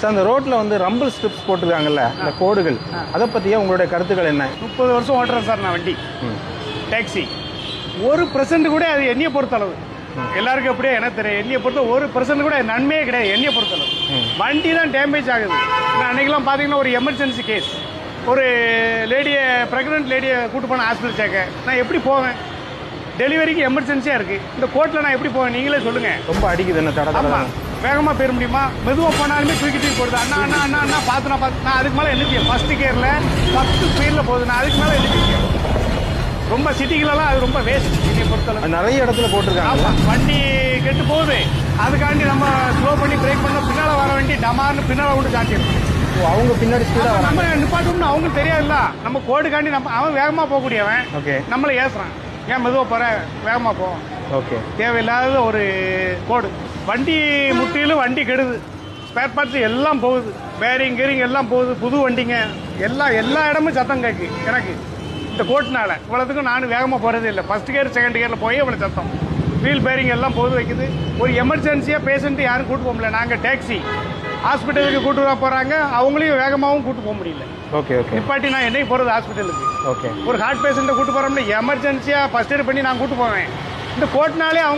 Sir அந்த ரோட்டில் வந்து ரம்பிள் ஸ்ட்ரிப்ஸ் போட்டிருக்காங்கல்ல இந்த கோடுகள், அதை பற்றியே உங்களுடைய கருத்துக்கள் என்ன? 30 வருஷம் ஓட்டுறேன் சார் நான் வண்டி டாக்ஸி. 1% கூட அது எண்ணியை பொறுத்தளவு, எல்லாருக்கும் எப்படியே எனக்கு தெரியும், எண்ணியை பொறுத்த 1% கூட நன்மையே கிடையாது. எண்ணியை பொறுத்தளவு வண்டி தான் டேமேஜ் ஆகுது. நான் அன்றைக்கெல்லாம் பார்த்தீங்கன்னா ஒரு எமர்ஜென்சி கேஸ், ஒரு லேடியை ப்ரெக்னென்ட் லேடியை கூட்டு போன ஹாஸ்பிட்டல் சேர்க்க நான் எப்படி போவேன்? டெலிவரிக்கு எமர்ஜென்சியாக இருக்குது. இந்த கோர்ட்டில் நான் எப்படி போவேன்? நீங்களே சொல்லுங்கள். ரொம்ப அடிக்குது என்ன தடை? ஆமாம், வேகமாக போயிட முடியுமா? மெதுவாக போனாலுமே தூக்கி போடுது. அண்ணா அண்ணா அண்ணா அண்ணா பார்த்து நான் அதுக்கு மேலே எழுதிக்கேன். ஃபஸ்ட்டு கியரில் 10 ஸ்பீடில் போகுது, நான் அதுக்கு மேலே எழுதிக்கேன். ரொம்ப சிட்டிகளெல்லாம் அது ரொம்ப வேஸ்ட். என்னை பொறுத்தளவு நிறைய இடத்துல போட்டிருக்காங்க. ஆமாம், வண்டி கெட்டு போகுது, அதுக்காண்டி நம்ம ஸ்லோ பண்ணி பிரேக் பண்ண பின்னால் வர வண்டி டமார்னு பின்னால் கொண்டு சாட்டிடணும். அவங்க பின்னாடி ஸ்பீடாக நம்ம நிப்பாட்டோம்னு அவங்களுக்கு தெரியாதுல்ல. நம்ம கோடுக்காண்டி அவன் வேகமாக போகக்கூடியவன். ஓகே, நம்மளை ஏசுறான், ஏன் மெதுவாக போகிற, வேகமாக போவோம். ஓகே, தேவையில்லாத ஒரு கோடு. வண்டி முட்டிலும் வண்டி கெடுது, ஸ்பேர் பார்ட்ஸ் எல்லாம் போகுது, பேரிங் கேரிங் எல்லாம் போகுது, புது வண்டிங்க எல்லா இடமும் சத்தம் கேட்கு எனக்கு இந்த கோட்டினால. இவ்வளோத்துக்கும் நான் வேகமாக போகிறதே இல்லை. ஃபஸ்ட் கியர் செகண்ட் கியரில் போய் இவ்வளோ சத்தம், வீல் பேரிங் எல்லாம் போகுது வைக்குது. ஒரு எமர்ஜென்சியாக பேஷண்ட்டு யாரும் கூட்டு போக முடியல. நாங்கள் டாக்ஸி ஹாஸ்பிட்டலுக்கு கூட்டு வர போகிறாங்க, அவங்களையும் வேகமாகவும் கூட்டு போக முடியல. Okay, okay. நிப்பாட்டி நான் என்னைக்கு போகிறது ஹாஸ்பிட்டலுக்கு? ஓகே, ஒரு ஹார்ட் பேஷண்ட்டை கூட்டு போகிறோம்னா எமர்ஜென்சியாக ஃபஸ்ட் எய்ட் பண்ணி நான் கூட்டு போவேன். இந்த கோர்ட்னாலே அவங்க